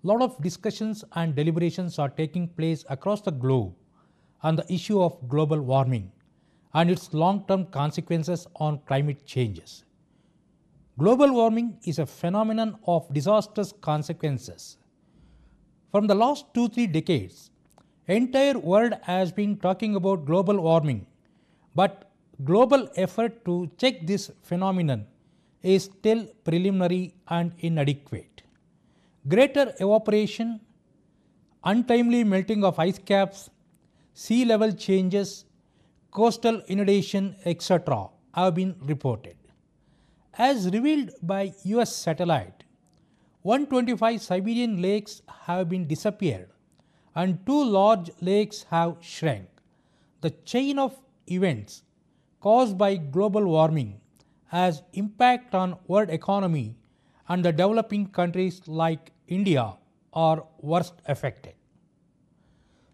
lot of discussions and deliberations are taking place across the globe on the issue of global warming and its long-term consequences on climate changes. Global warming is a phenomenon of disastrous consequences. From the last 2-3 decades, entire world has been talking about global warming, but global effort to check this phenomenon is still preliminary and inadequate. Greater evaporation, untimely melting of ice caps, sea level changes, coastal inundation, etc. have been reported. As revealed by US satellite, 125 Siberian lakes have been disappeared and 2 large lakes have shrunk. The chain of events caused by global warming has impact on world economy, and the developing countries like India are worst affected.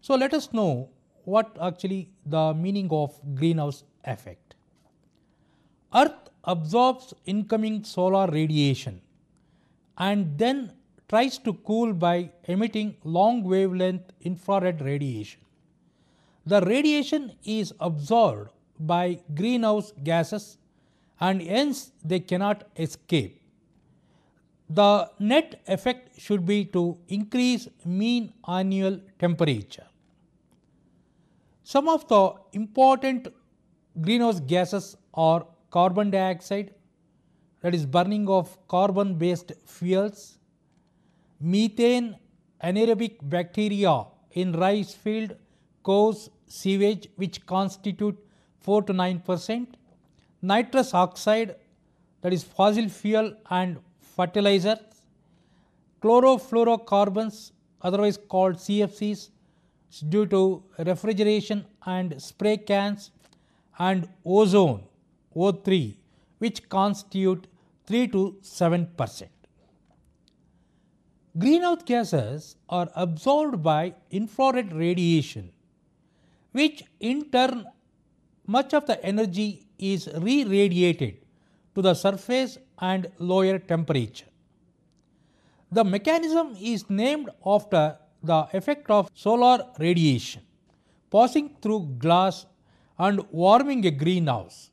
So let us know what actually the meaning of greenhouse effect. Earth absorbs incoming solar radiation and then tries to cool by emitting long wavelength infrared radiation. The radiation is absorbed by greenhouse gases and hence they cannot escape. The net effect should be to increase mean annual temperature. Some of the important greenhouse gases are carbon dioxide, that is burning of carbon based fuels, methane, anaerobic bacteria in rice field, cows, sewage which constitute 4 to 9%, nitrous oxide, that is fossil fuel and fertilizers, chlorofluorocarbons otherwise called CFCs due to refrigeration and spray cans, and ozone O3 which constitute 3 to 7%. Greenhouse gases are absorbed by infrared radiation, which in turn much of the energy is re-radiated to the surface and lower temperature. The mechanism is named after the effect of solar radiation passing through glass and warming a greenhouse.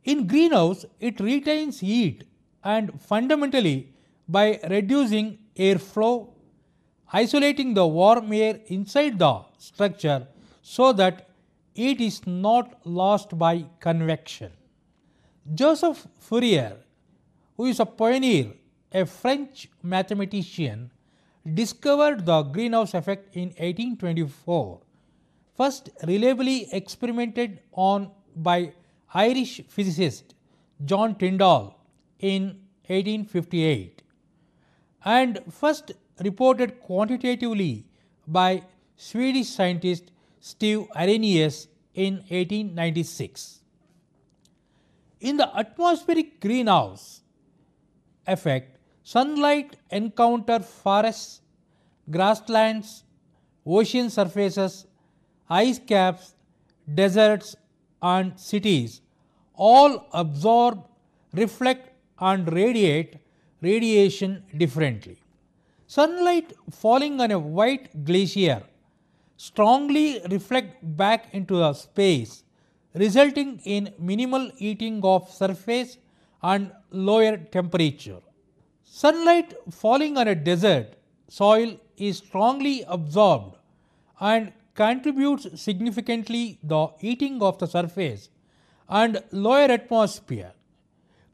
In greenhouse, it retains heat and fundamentally by reducing airflow, isolating the warm air inside the structure so that it is not lost by convection. Joseph Fourier, who is a pioneer, a French mathematician, discovered the greenhouse effect in 1824, first reliably experimented on by Irish physicist John Tyndall in 1858 and first reported quantitatively by Swedish scientist Steve Arrhenius in 1896. In the atmospheric greenhouse effect, sunlight encounters forests, grasslands, ocean surfaces, ice caps, deserts and cities all absorb, reflect and radiate radiation differently. Sunlight falling on a white glacier strongly reflect back into the space, resulting in minimal heating of surface and lower temperature. Sunlight falling on a desert soil is strongly absorbed and contributes significantly the heating of the surface and lower atmosphere.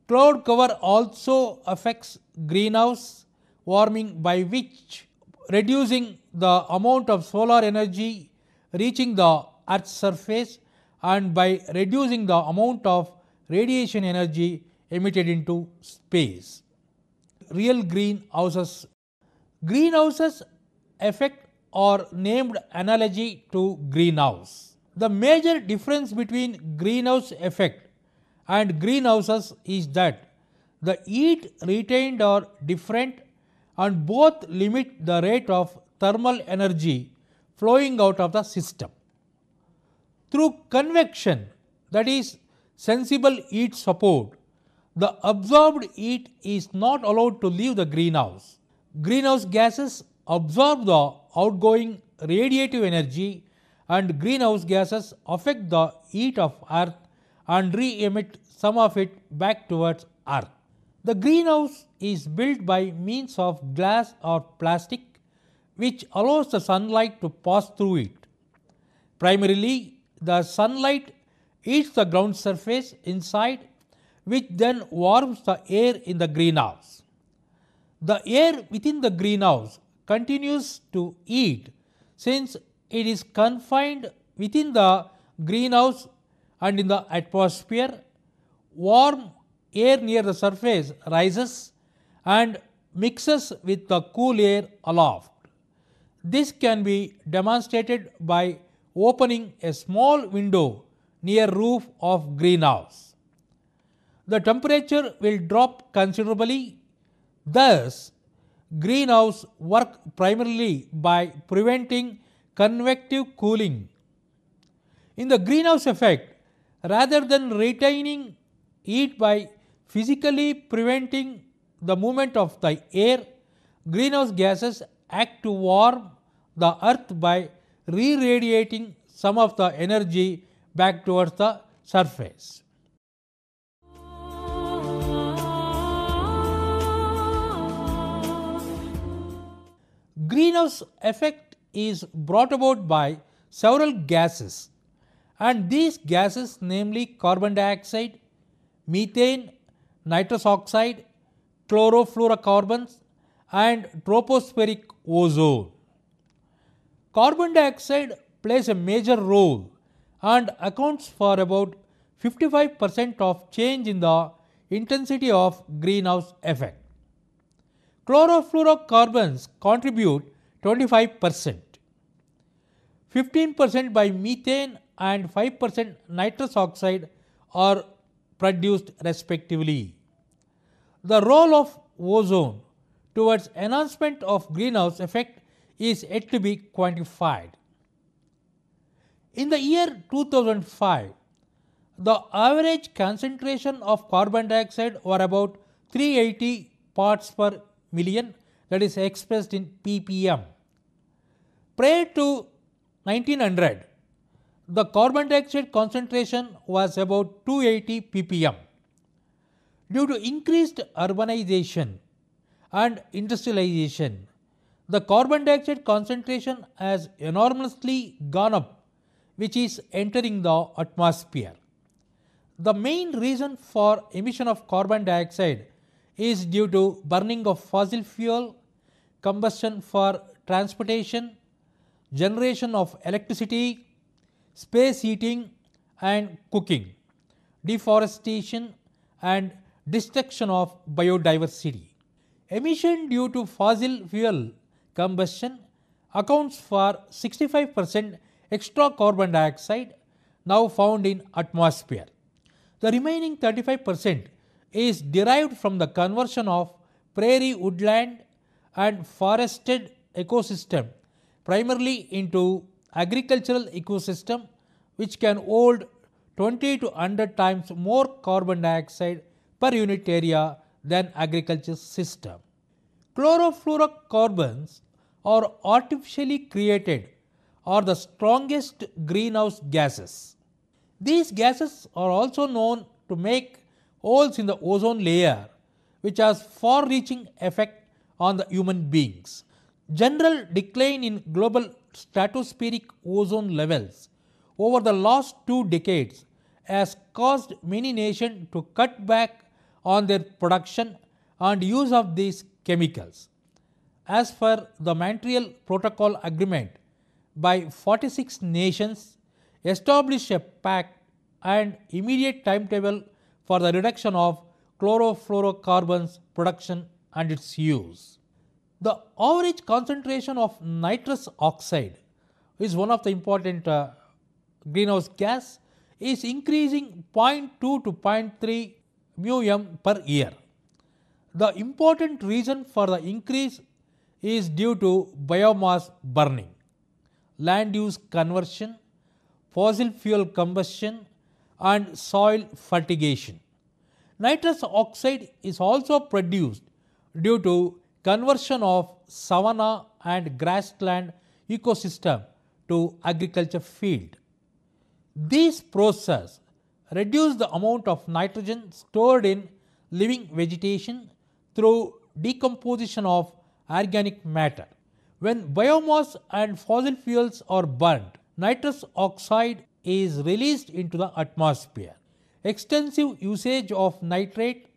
Cloud cover also affects greenhouse warming by which reducing the amount of solar energy reaching the earth's surface and by reducing the amount of radiation energy emitted into space. Real greenhouses. Greenhouses effect are named analogy to greenhouse. The major difference between greenhouse effect and greenhouses is that the heat retained are different and both limit the rate of thermal energy flowing out of the system. Through convection, that is sensible heat support, the absorbed heat is not allowed to leave the greenhouse. Greenhouse gases absorb the outgoing radiative energy and greenhouse gases affect the heat of Earth and re-emit some of it back towards Earth. The greenhouse is built by means of glass or plastic which allows the sunlight to pass through it. Primarily, the sunlight heats the ground surface inside, which then warms the air in the greenhouse. The air within the greenhouse continues to heat since it is confined within the greenhouse and in the atmosphere. Warm air near the surface rises and mixes with the cool air aloft. This can be demonstrated by opening a small window near roof of greenhouse. The temperature will drop considerably. Thus, greenhouse work primarily by preventing convective cooling. In the greenhouse effect, rather than retaining heat by physically preventing the movement of the air, greenhouse gases act to warm the earth by re-radiating some of the energy back towards the surface. Greenhouse effect is brought about by several gases, and these gases, namely carbon dioxide, methane, nitrous oxide, chlorofluorocarbons and tropospheric ozone. Carbon dioxide plays a major role and accounts for about 55% of change in the intensity of greenhouse effect. Chlorofluorocarbons contribute 25%, 15% by methane and 5% nitrous oxide are produced respectively. The role of ozone towards enhancement of greenhouse effect is yet to be quantified. In the year 2005, the average concentration of carbon dioxide were about 380 parts per million, that is expressed in ppm. Prior to 1900, the carbon dioxide concentration was about 280 ppm. Due to increased urbanization and industrialization, the carbon dioxide concentration has enormously gone up, which is entering the atmosphere. The main reason for emission of carbon dioxide is due to burning of fossil fuel, combustion for transportation, generation of electricity, space heating and cooking, deforestation and destruction of biodiversity. Emission due to fossil fuel combustion accounts for 65% extra carbon dioxide now found in atmosphere. The remaining 35% is derived from the conversion of prairie woodland and forested ecosystem primarily into agricultural ecosystem, which can hold 20 to 100 times more carbon dioxide per unit area than agriculture system. Chlorofluorocarbons are artificially created are the strongest greenhouse gases. These gases are also known to make holes in the ozone layer, which has far-reaching effect on the human beings. General decline in global stratospheric ozone levels over the last 2 decades has caused many nations to cut back on their production and use of these chemicals. As per the Montreal Protocol Agreement, by 46 nations established a pact and immediate timetable for the reduction of chlorofluorocarbons production and its use. The average concentration of nitrous oxide is one of the important greenhouse gas is increasing 0.2 to 0.3 μm per year. The important reason for the increase is due to biomass burning, land use conversion, fossil fuel combustion and soil fertigation. Nitrous oxide is also produced due to conversion of savanna and grassland ecosystem to agriculture field. These processes reduce the amount of nitrogen stored in living vegetation through decomposition of organic matter. When biomass and fossil fuels are burnt, nitrous oxide is released into the atmosphere. Extensive usage of nitrate,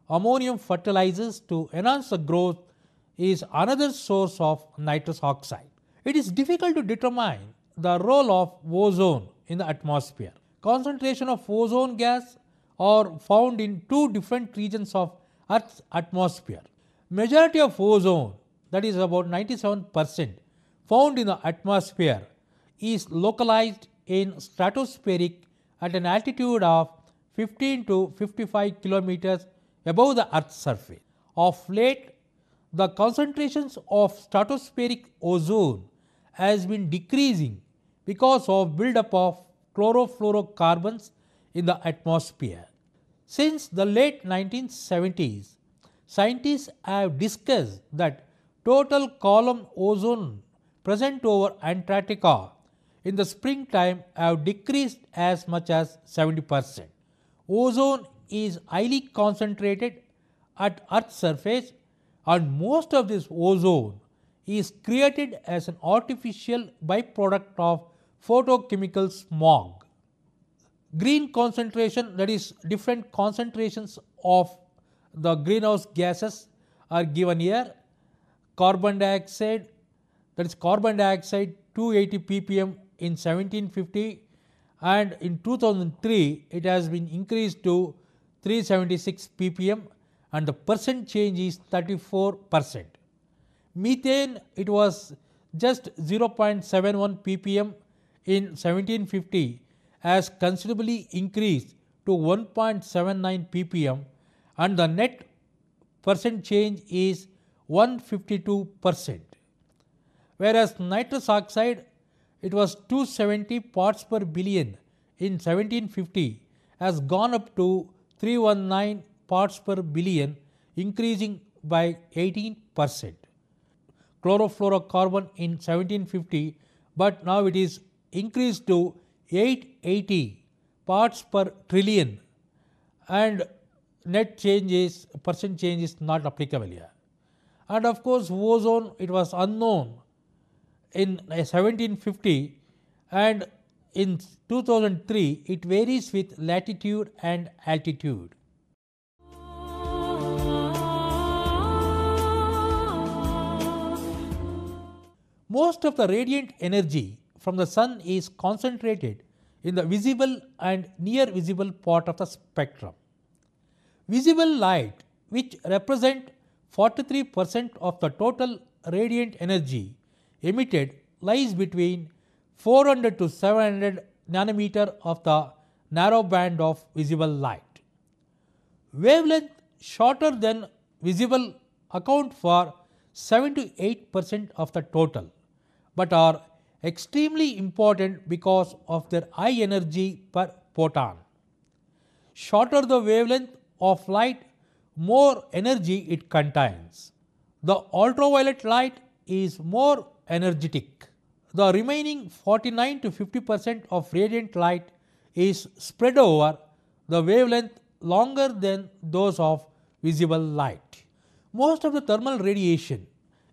ammonium fertilizers to enhance the growth is another source of nitrous oxide. It is difficult to determine the role of ozone in the atmosphere. Concentration of ozone gas are found in two different regions of Earth's atmosphere. Majority of ozone, that is about 97%, found in the atmosphere is localized in stratospheric at an altitude of 15 to 55 kilometers above the Earth's surface. Of late, the concentrations of stratospheric ozone has been decreasing because of buildup of chlorofluorocarbons in the atmosphere. Since the late 1970s, scientists have discussed that total column ozone present over Antarctica in the springtime have decreased as much as 70%. Ozone is highly concentrated at Earth's surface, and most of this ozone is created as an artificial byproduct of photochemical smog. Green concentration, that is different concentrations of the greenhouse gases are given here. Carbon dioxide, that is carbon dioxide 280 ppm in 1750, and in 2003 it has been increased to 376 ppm and the percent change is 34%. Methane, it was just 0.71 ppm in 1750, has considerably increased to 1.79 ppm and the net percent change is 152%. Whereas nitrous oxide, it was 270 parts per billion in 1750, has gone up to 319 parts per billion, increasing by 18%. Chlorofluorocarbon in 1750, but now it is increased to 880 parts per trillion and net change is, percent change is not applicable here. And of course ozone, it was unknown in 1750 and in 2003 it varies with latitude and altitude. Most of the radiant energy from the sun is concentrated in the visible and near visible part of the spectrum. Visible light, which represent 43% of the total radiant energy emitted, lies between 400 to 700 nanometer of the narrow band of visible light. Wavelength shorter than visible account for 7 to 8% of the total, but are extremely important because of their high energy per photon. Shorter the wavelength of light, more energy it contains. The ultraviolet light is more energetic. The remaining 49 to 50% of radiant light is spread over the wavelength longer than those of visible light. Most of the thermal radiation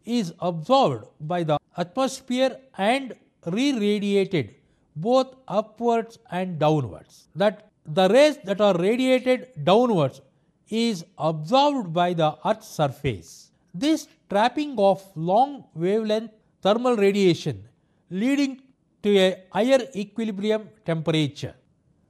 is absorbed by the atmosphere and re-radiated both upwards and downwards. That the rays that are radiated downwards is absorbed by the Earth's surface. This trapping of long wavelength thermal radiation leading to a higher equilibrium temperature.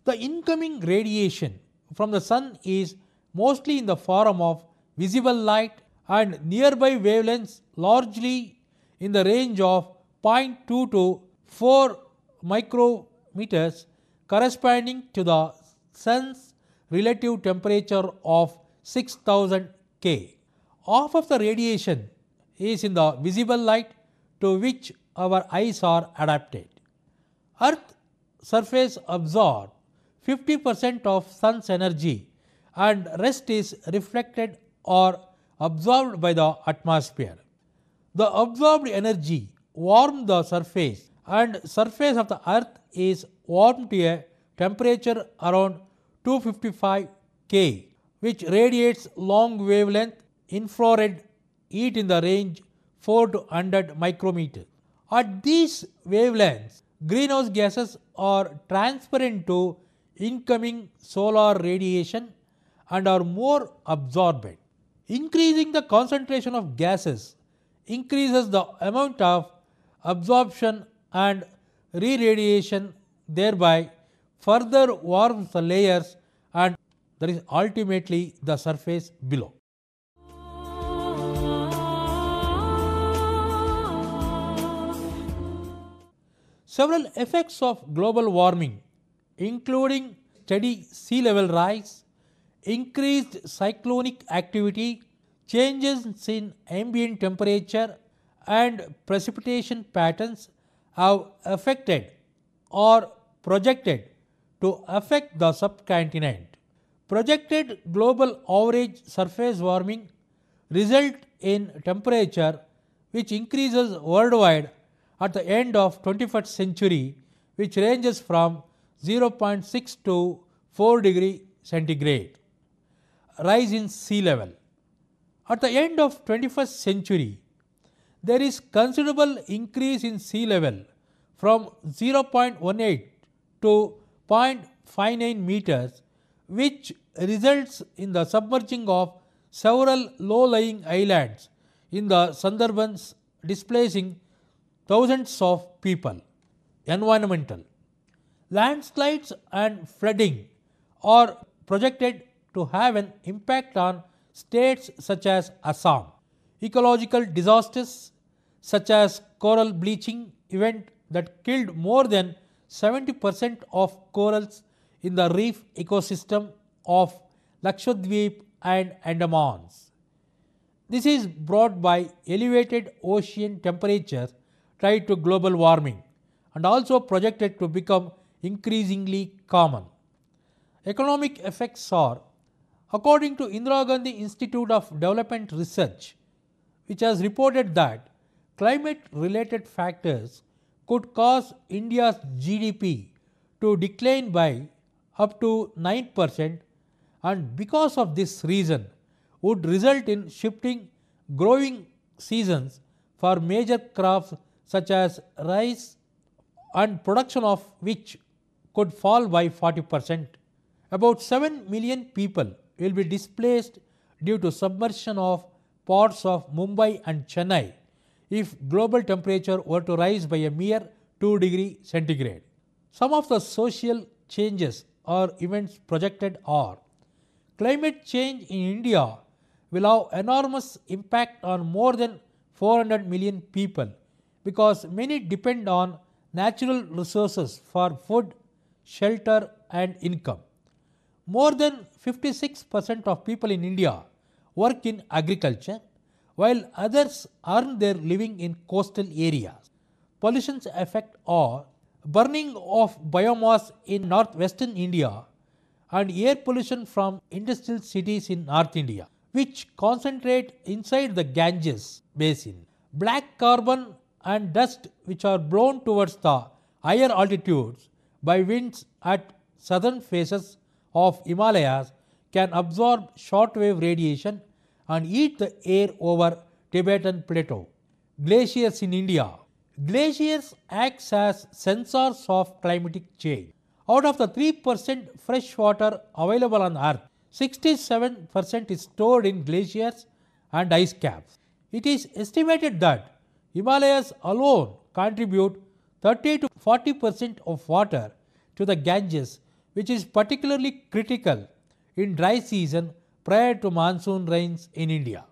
The incoming radiation from the sun is mostly in the form of visible light and nearby wavelengths largely in the range of 0.2 to 4 micrometers, corresponding to the sun's relative temperature of 6000 K. Half of the radiation is in the visible light to which our eyes are adapted. Earth surface absorbs 50% of sun's energy and rest is reflected or absorbed by the atmosphere. The absorbed energy warms the surface, and surface of the earth is warmed to a temperature around 255 K, which radiates long wavelength infrared heat in the range 4 to 100 micrometers. At these wavelengths, greenhouse gases are transparent to incoming solar radiation and are more absorbent. Increasing the concentration of gases increases the amount of absorption and re-radiation, thereby further warms the layers and that is ultimately the surface below. Several effects of global warming, including steady sea level rise, increased cyclonic activity, changes in ambient temperature and precipitation patterns, have affected or projected to affect the subcontinent. Projected global average surface warming result in temperature which increases worldwide at the end of 21st century, which ranges from 0.6 to 4 degree centigrade. Rise in sea level. At the end of 21st century, there is considerable increase in sea level from 0.18 to 0.59 meters, which results in the submerging of several low-lying islands in the Sundarbans, displacing thousands of people. Environmental. Landslides and flooding are projected to have an impact on states such as Assam. Ecological disasters such as coral bleaching event that killed more than 70% of corals in the reef ecosystem of Lakshadweep and Andamans. This is brought by elevated ocean temperatures tied to global warming and also projected to become increasingly common. Economic effects are, according to Indira Gandhi Institute of Development Research, which has reported that climate related factors could cause India's GDP to decline by up to 9%, and because of this reason would result in shifting growing seasons for major crops such as rice, and production of which could fall by 40%. About 7 million people will be displaced due to submersion of parts of Mumbai and Chennai if global temperature were to rise by a mere 2 degree centigrade. Some of the social changes or events projected are: climate change in India will have enormous impact on more than 400 million people because many depend on natural resources for food, shelter and income. More than 56% of people in India work in agriculture, while others earn their living in coastal areas. Pollution's effect are burning of biomass in northwestern India and air pollution from industrial cities in North India, which concentrate inside the Ganges basin. Black carbon and dust which are blown towards the higher altitudes by winds at southern faces of Himalayas can absorb shortwave radiation and eat the air over Tibetan plateau. Glaciers in India. Glaciers act as sensors of climatic change. Out of the 3% fresh water available on Earth, 67% is stored in glaciers and ice caps. It is estimated that Himalayas alone contribute 30 to 40% of water to the Ganges, which is particularly critical in dry season prior to monsoon rains in India.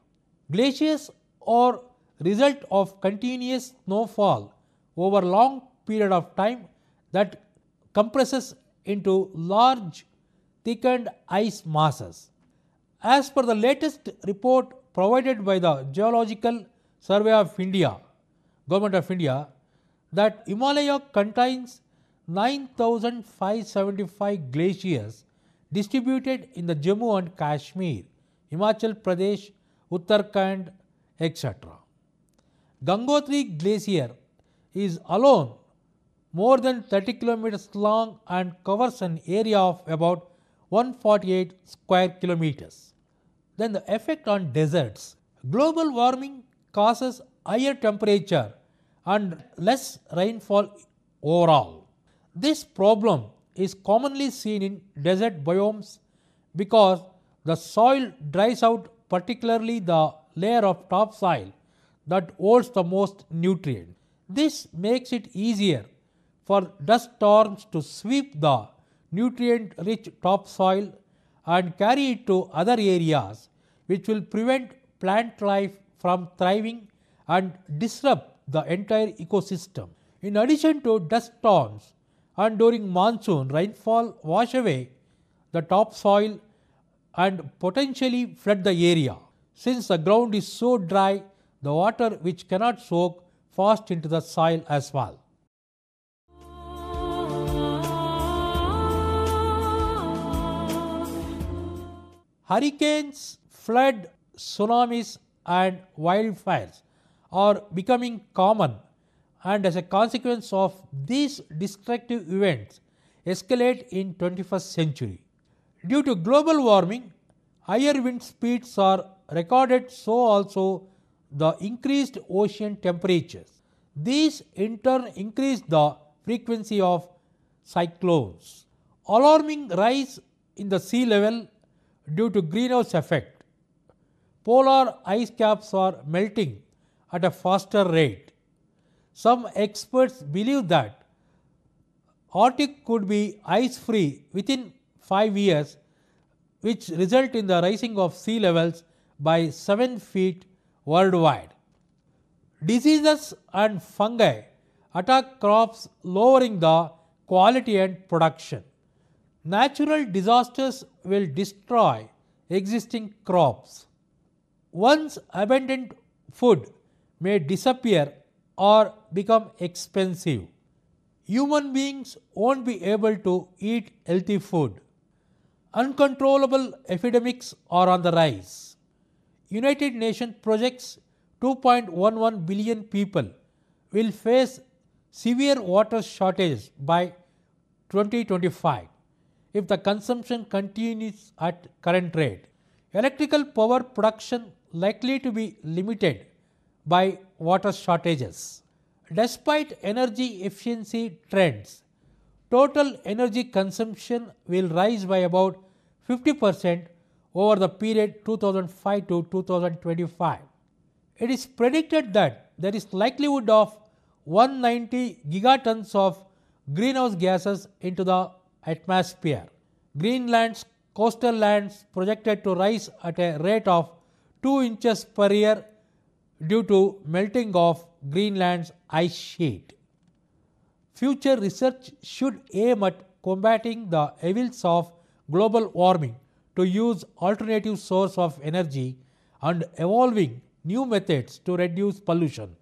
Glaciers are result of continuous snowfall over long period of time that compresses into large thickened ice masses. As per the latest report provided by the Geological Survey of India, Government of India, that Himalaya contains 9,575 glaciers distributed in the Jammu and Kashmir, Himachal Pradesh, Uttarakhand, etc. Gangotri Glacier is alone more than 30 kilometers long and covers an area of about 148 square kilometers. Then the effect on deserts. Global warming causes higher temperature and less rainfall overall. This problem is commonly seen in desert biomes because the soil dries out, particularly the layer of topsoil that holds the most nutrient. This makes it easier for dust storms to sweep the nutrient rich topsoil and carry it to other areas, which will prevent plant life from thriving and disrupt the entire ecosystem. In addition to dust storms and during monsoon, rainfall wash away the topsoil and potentially flood the area. Since the ground is so dry, the water which cannot soak fast into the soil as well. Hurricanes, flood, tsunamis and wildfires are becoming common, and as a consequence of these destructive events escalate in 21st century. Due to global warming, higher wind speeds are recorded, so also the increased ocean temperatures. These in turn increase the frequency of cyclones. Alarming rise in the sea level due to greenhouse effect. Polar ice caps are melting at a faster rate. Some experts believe that Arctic could be ice-free within 5 years, which result in the rising of sea levels by 7 feet worldwide. Diseases and fungi attack crops, lowering the quality and production. Natural disasters will destroy existing crops. Once abundant food may disappear or become expensive. Human beings won't be able to eat healthy food. Uncontrollable epidemics are on the rise. United Nations projects 2.11 billion people will face severe water shortages by 2025 if the consumption continues at current rate. Electrical power production likely to be limited by water shortages. Despite energy efficiency trends, total energy consumption will rise by about 50% over the period 2005 to 2025. It is predicted that there is likelihood of 190 gigatons of greenhouse gases into the atmosphere. Greenland's coastal lands projected to rise at a rate of 2 inches per year due to melting of Greenland's ice sheet. Future research should aim at combating the evils of global warming to use alternative source of energy and evolving new methods to reduce pollution.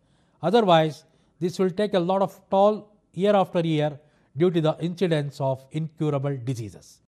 Otherwise, this will take a lot of toll year after year due to the incidence of incurable diseases.